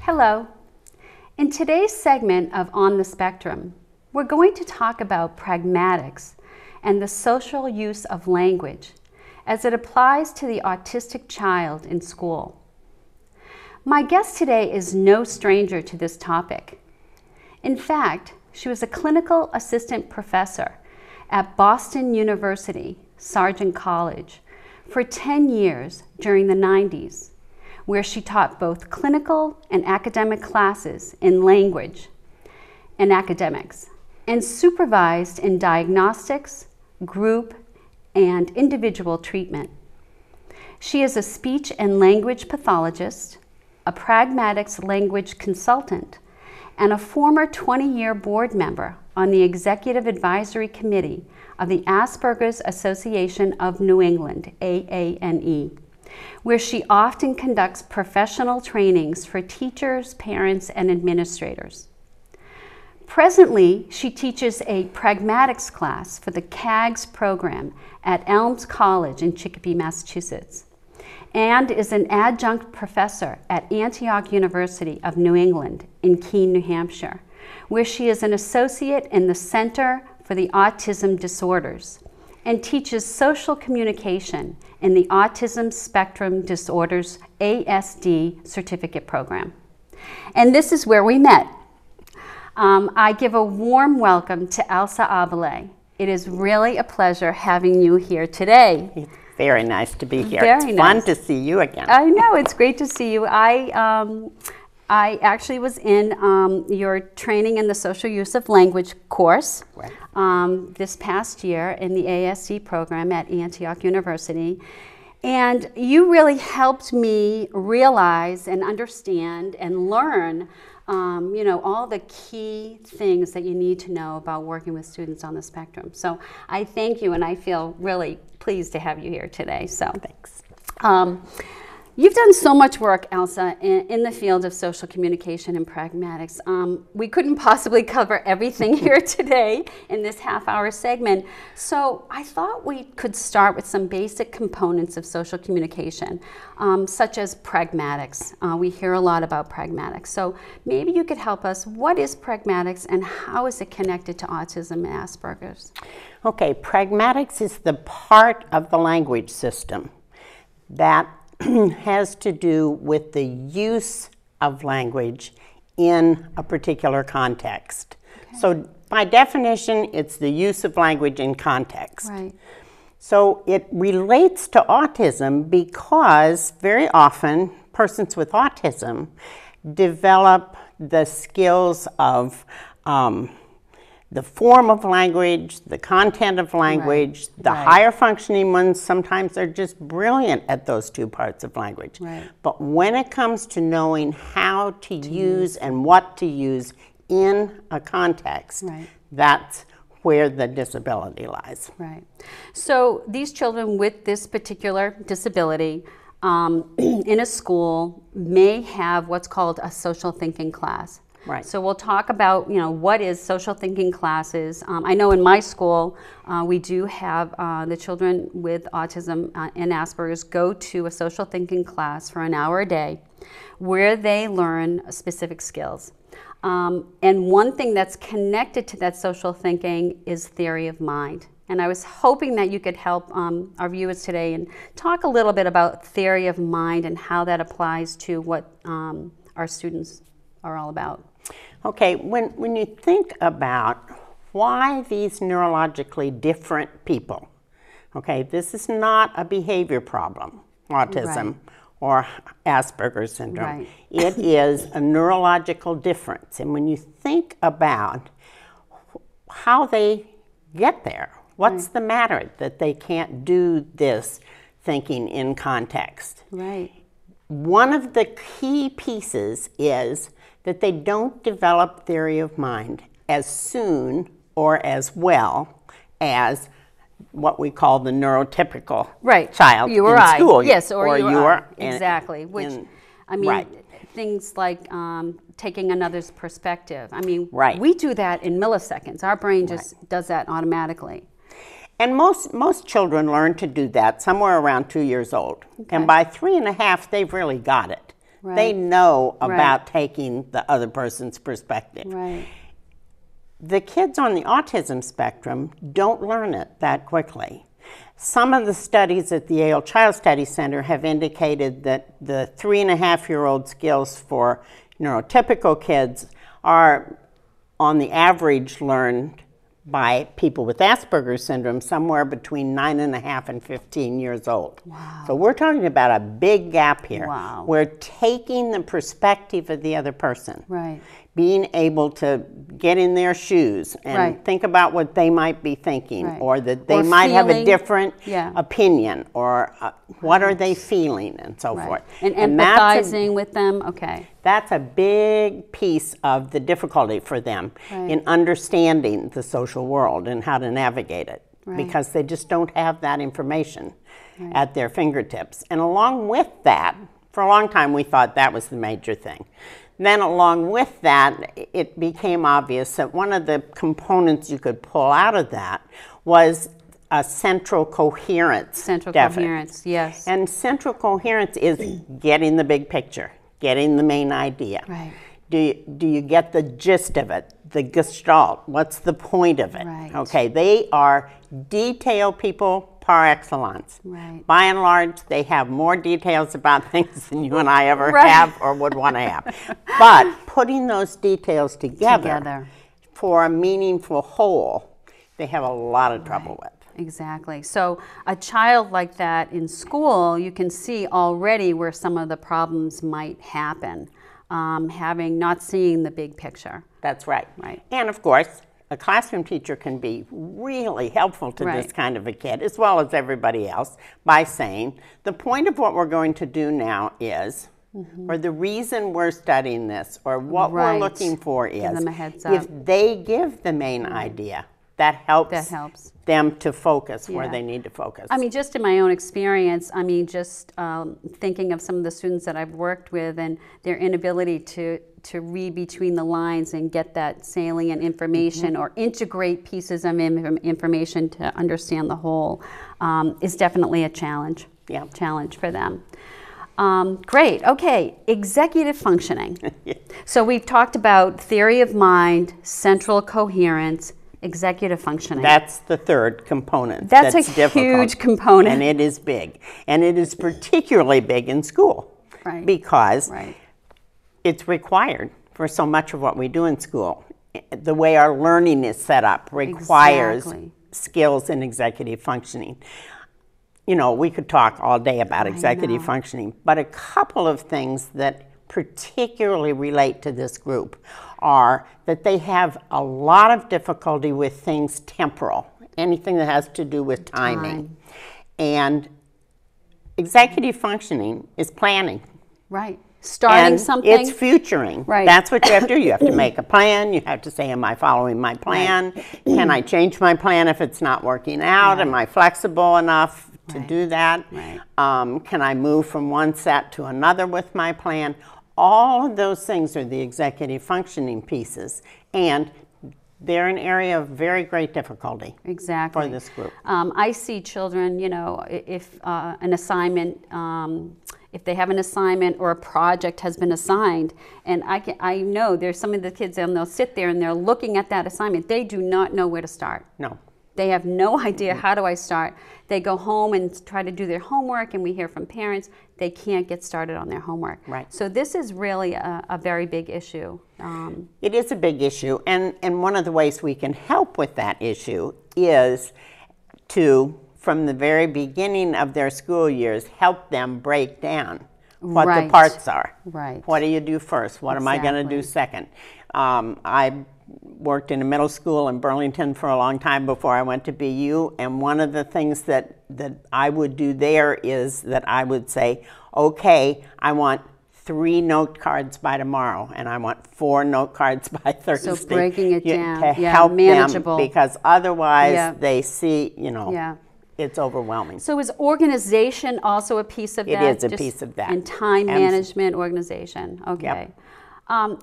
Hello. In today's segment of On the Spectrum, we're going to talk about pragmatics and the social use of language as it applies to the autistic child in school. My guest today is no stranger to this topic. In fact, she was a clinical assistant professor at Boston University, Sargent College, for 10 years during the 90s, where she taught both clinical and academic classes in language and academics, and supervised in diagnostics, group, and individual treatment. She is a speech and language pathologist, a pragmatics language consultant, and a former 20-year board member on the Executive Advisory Committee of the Asperger's Association of New England, AANE, where she often conducts professional trainings for teachers, parents, and administrators. Presently, she teaches a pragmatics class for the CAGS program at Elms College in Chicopee, Massachusetts, and is an adjunct professor at Antioch University of New England in Keene, New Hampshire, where she is an associate in the Center for the Autism Disorders and teaches social communication in the Autism Spectrum Disorders ASD certificate program. And this is where we met. I give a warm welcome to Elsa Abele. It is really a pleasure having you here today. It's very nice to be here. Very it's nice. Fun to see you again. I know, it's great to see you. I actually was in your training in the social use of language course this past year in the ASD program at Antioch University. And you really helped me realize and understand and learn all the key things that you need to know about working with students on the spectrum. So I thank you, and I feel really pleased to have you here today. So Thanks. You've done so much work, Elsa, in the field of social communication and pragmatics. We couldn't possibly cover everything here today in this half-hour segment, so I thought we could start with some basic components of social communication, such as pragmatics. We hear a lot about pragmatics, so maybe you could help us. What is pragmatics, and how is it connected to autism and Asperger's? Okay, pragmatics is the part of the language system that has to do with the use of language in a particular context. Okay. So by definition, it's the use of language in context. Right. So it relates to autism because very often persons with autism develop the skills of the form of language, the content of language. Right. The higher functioning ones sometimes are just brilliant at those two parts of language. Right. But when it comes to knowing how to use and what to use in a context, right, that's where the disability lies. Right. So these children with this particular disability in a school may have what's called a social thinking class. Right. So we'll talk about, what is social thinking classes. I know in my school, we do have the children with autism and Asperger's go to a social thinking class for an hour a day where they learn specific skills. And one thing that's connected to that social thinking is theory of mind. And I was hoping that you could help our viewers today and talk a little bit about theory of mind and how that applies to what our students are all about. Okay, when you think about why these neurologically different people, okay, this is not a behavior problem, autism, right, or Asperger's syndrome. Right. It is a neurological difference. And when you think about how they get there, what's right, the matter that they can't do this thinking in context? Right. One of the key pieces is that they don't develop theory of mind as soon or as well as what we call the neurotypical right, child you or in I. school. Yes, or you are. Exactly. Which, I mean, right, things like taking another's perspective. I mean, right, we do that in milliseconds. Our brain just right, does that automatically. And most children learn to do that somewhere around 2 years old. Okay. And by 3 and a half, they've really got it. They know about taking the other person's perspective. Right. The kids on the autism spectrum don't learn it that quickly. Some of the studies at the Yale Child Study Center have indicated that the 3.5-year-old skills for neurotypical kids are, on the average, learned by people with Asperger's syndrome somewhere between 9.5 and 15 years old. Wow. So we're talking about a big gap here. Wow. We're taking the perspective of the other person. Right. Being able to get in their shoes and think about what they might be thinking, or that they might have a different opinion, or what are they feeling, and so forth. And empathizing with them, That's a big piece of the difficulty for them in understanding the social world and how to navigate it, because they just don't have that information at their fingertips. And along with that, for a long time we thought that was the major thing. Then along with that, it became obvious that one of the components you could pull out of that was a central coherence. Central coherence, yes. And central coherence is getting the big picture, getting the main idea. Right. Do you get the gist of it, the gestalt? What's the point of it? Right. Okay, they are detail people par excellence. Right. By and large, they have more details about things than you and I ever have or would want to have. But putting those details together for a meaningful whole, they have a lot of trouble with. Exactly. So a child like that in school, you can see already where some of the problems might happen, not seeing the big picture. That's right. Right. And of course, a classroom teacher can be really helpful to this kind of a kid, as well as everybody else, by saying, the point of what we're going to do now is, or the reason we're studying this, or what we're looking for is, give them a heads up. If they give the main idea, that helps them to focus where they need to focus. I mean, just in my own experience, I mean, just thinking of some of the students that I've worked with and their inability to read between the lines and get that salient information or integrate pieces of information to understand the whole is definitely a challenge. Challenge for them. Great. Okay. Executive functioning. So we've talked about theory of mind, central coherence, executive functioning. That's the third component. That's a huge component. And it is big. And it is particularly big in school. Because it's required for so much of what we do in school. The way our learning is set up requires skills in executive functioning. You know, we could talk all day about executive functioning, but a couple of things that particularly relate to this group are that they have a lot of difficulty with things temporal, anything that has to do with timing. And executive functioning is planning. Starting something. It's futuring. That's what you have to do. You have to make a plan. You have to say, am I following my plan? Can I change my plan if it's not working out? Am I flexible enough to do that? Can I move from one set to another with my plan? All of those things are the executive functioning pieces, and they're an area of very great difficulty for this group. I see children, you know, if an assignment, if they have an assignment or a project has been assigned, and I know there's some of the kids, and they'll sit there and they're looking at that assignment. They do not know where to start. They have no idea, how do I start? They go home and try to do their homework, and we hear from parents, they can't get started on their homework. So this is really a very big issue. It is a big issue, and one of the ways we can help with that issue is to, from the very beginning of their school years, help them break down what the parts are. What do you do first? What am I going to do second? I worked in a middle school in Burlington for a long time before I went to BU, and one of the things that I would do there is that I would say, okay, I want 3 note cards by tomorrow, and I want 4 note cards by Thursday. So breaking it down, to help manageable. Them, because otherwise they see, you know, it's overwhelming. So is organization also a piece of that? It is a piece of that. And time management, organization. Okay.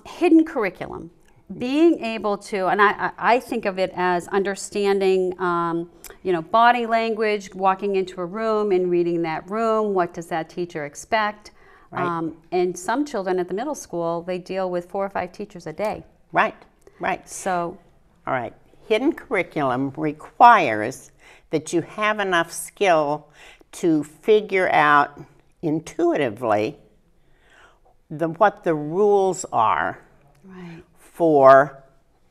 Hidden curriculum. Being able to, and I think of it as understanding, you know, body language, walking into a room and reading that room. What does that teacher expect? Right. And some children at the middle school, they deal with 4 or 5 teachers a day. Right, right. So, all right. Hidden curriculum requires that you have enough skill to figure out intuitively what the rules are right. for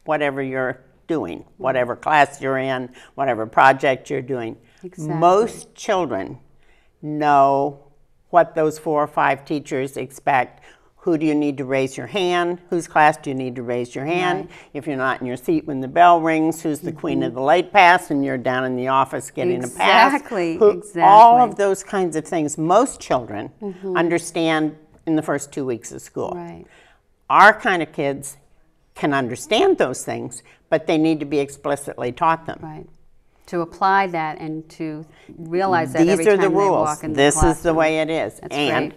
whatever you're doing, whatever class you're in, whatever project you're doing. Exactly. Most children know what those 4 or 5 teachers expect. Who do you need to raise your hand? Whose class do you need to raise your hand? Right. If you're not in your seat when the bell rings, who's the queen of the late pass and you're down in the office getting a pass? Exactly. All of those kinds of things, most children understand in the first 2 weeks of school. Right. Our kind of kids can understand those things, but they need to be explicitly taught them. Right. To apply that and to realize that These every are time the they rules. walk in the This is the classroom. way it is. That's great.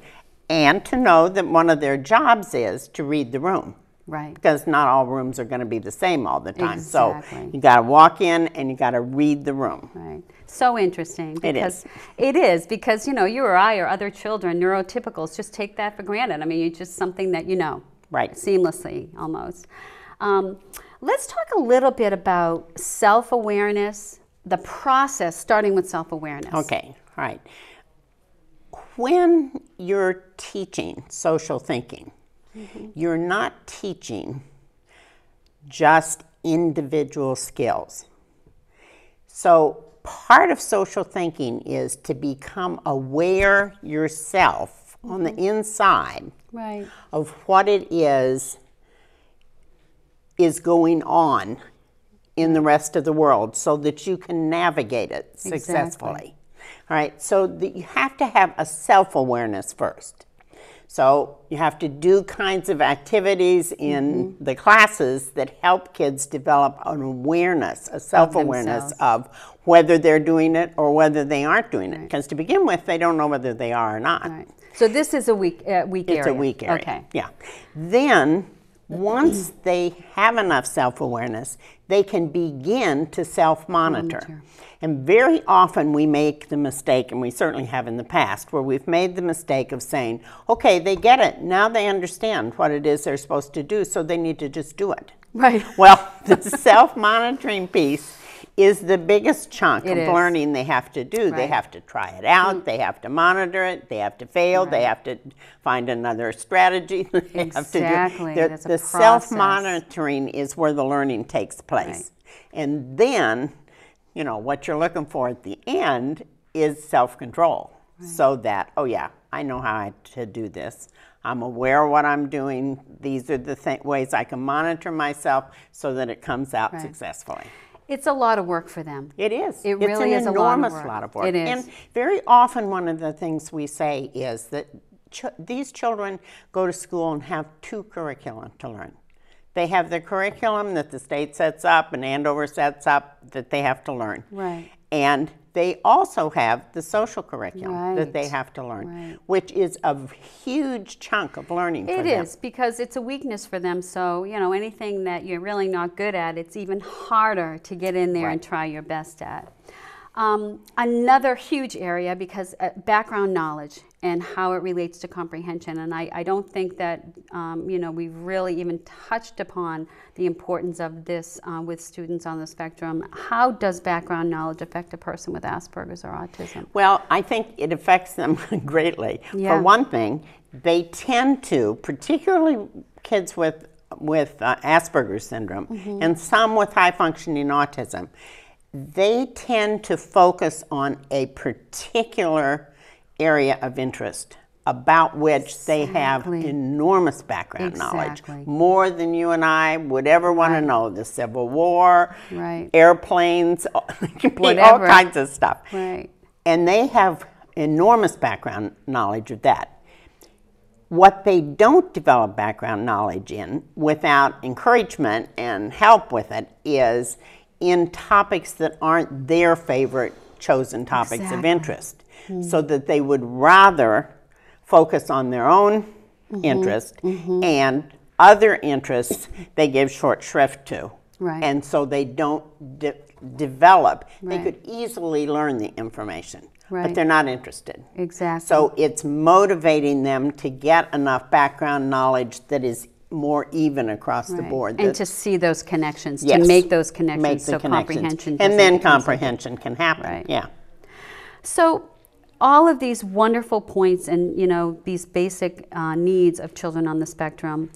And to know that one of their jobs is to read the room. Right. Because not all rooms are going to be the same all the time. Exactly. So you got to walk in and you got to read the room. Right. So interesting. Because It is. It is because, you know, you or I or other children, neurotypicals, just take that for granted. I mean, it's just something that you know. Right. Seamlessly, almost. Let's talk a little bit about self-awareness, the process, starting with self-awareness. Okay, all right. When you're teaching social thinking, you're not teaching just individual skills. So part of social thinking is to become aware yourself on the inside Right. of what it is going on in the rest of the world so that you can navigate it successfully. Exactly. All right, so you have to have a self-awareness first. So you have to do kinds of activities in the classes that help kids develop an awareness, a self-awareness of whether they're doing it or whether they aren't doing it. Because to begin with, they don't know whether they are or not. Right. So this is a weak area. It's a weak area. Okay. Yeah. Then, once they have enough self-awareness, they can begin to self-monitor. And very often we make the mistake, and we certainly have in the past, where we've made the mistake of saying, okay, they get it. Now they understand what it is they're supposed to do, so they need to just do it. Right. Well, the self-monitoring piece is the biggest chunk of learning they have to do. They have to try it out, they have to monitor it, they have to fail, they have to find another strategy. Exactly. The self-monitoring is where the learning takes place. And then, you know, what you're looking for at the end is self-control. So that, oh yeah, I know how to do this. I'm aware of what I'm doing. These are the ways I can monitor myself so that it comes out successfully. It's a lot of work for them. It is. It really is an enormous lot of work. It is. And very often one of the things we say is that these children go to school and have 2 curriculum to learn. They have the curriculum that the state sets up and Andover sets up that they have to learn. Right. And they also have the social curriculum that they have to learn, which is a huge chunk of learning for them. It is, because it's a weakness for them. So, you know, anything that you're really not good at, it's even harder to get in there and try your best at. Another huge area, because background knowledge and how it relates to comprehension. And I don't think that, you know, we've really even touched upon the importance of this with students on the spectrum. How does background knowledge affect a person with Asperger's or autism? Well, I think it affects them greatly. For one thing, they tend to, particularly kids with Asperger's syndrome and some with high-functioning autism, they tend to focus on a particular area of interest about which they have enormous background knowledge, more than you and I would ever want to know. The Civil War, airplanes, all kinds of stuff. And they have enormous background knowledge of that. What they don't develop background knowledge in without encouragement and help with it is in topics that aren't their favorite chosen topics of interest. So that they would rather focus on their own interest and other interests they give short shrift to. And so they don't develop. They could easily learn the information. Right. but they're not interested. Exactly. So it's motivating them to get enough background knowledge that is more even across the board. And to see those connections, Yes, to make those connections, make the so connections. comprehension And then becomes comprehension can happen. Right. Yeah. So all of these wonderful points and, you know, these basic needs of children on the spectrum,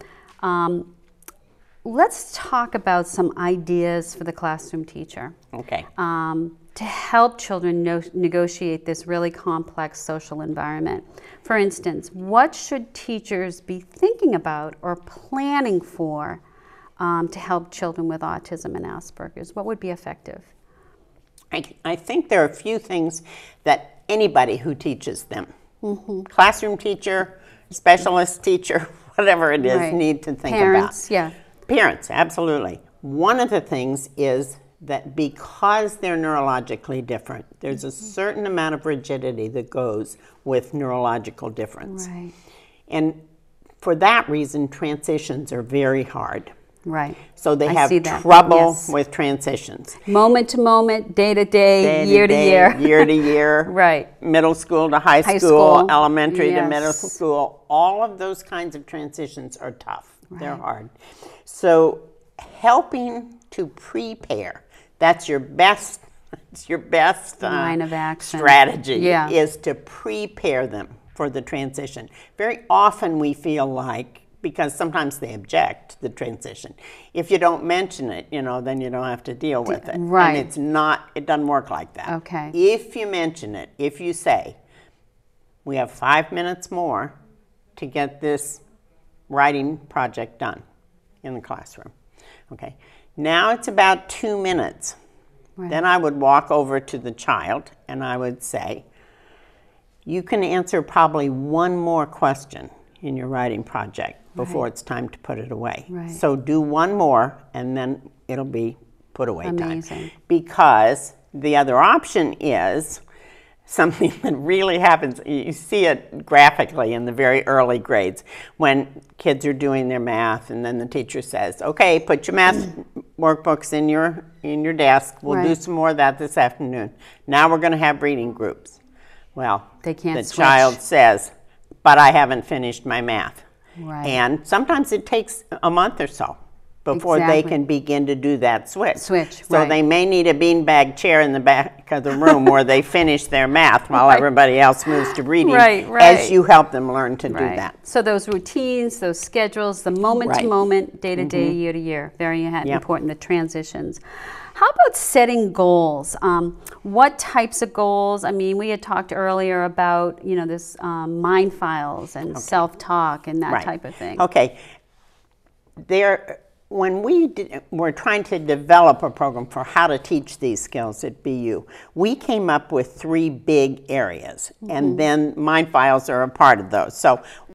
let's talk about some ideas for the classroom teacher. Okay. To help children negotiate this really complex social environment. For instance, what should teachers be thinking about or planning for to help children with autism and Asperger's? What would be effective? I think there are a few things that anybody who teaches them, classroom teacher, specialist teacher, whatever it is, need to think Parents, about. yeah. Parents, absolutely. One of the things is that because they're neurologically different, there's a certain amount of rigidity that goes with neurological difference. Right. And for that reason, transitions are very hard. Right. So they I have see that. trouble with transitions. Moment to moment, day to day, year to year. Year to year. Right. Middle school to high school, elementary to middle school. All of those kinds of transitions are tough. Right. They're hard. So helping to prepare, that's your best line of action strategy, is to prepare them for the transition. Very often we feel like, because sometimes they object to the transition, if you don't mention it, you know, then you don't have to deal with it. Right. And it doesn't work like that. Okay. If you mention it, if you say, we have 5 minutes more to get this writing project done in the classroom. Okay. Now it's about 2 minutes. Right. Then I would walk over to the child and I would say, you can answer probably one more question in your writing project before it's time to put it away. Right. So do one more and then it'll be put away time. Because the other option is something that really happens, you see it graphically in the very early grades when kids are doing their math and then the teacher says, okay, put your math workbooks in your desk. We'll do some more of that this afternoon. Now we're going to have reading groups. Well, the child says, but I haven't finished my math. Right. And sometimes it takes a month or so before they can begin to do that switch. So they may need a beanbag chair in the back of the room where they finish their math while everybody else moves to reading as you help them learn to do that. So those routines, those schedules, the moment to moment, day to day, year to year, very important, the transitions. How about setting goals? What types of goals? I mean, we had talked earlier about, you know, this mind files and self-talk and that type of thing. Okay. When we're trying to develop a program for how to teach these skills at BU, we came up with 3 big areas, and then mind files are a part of those. So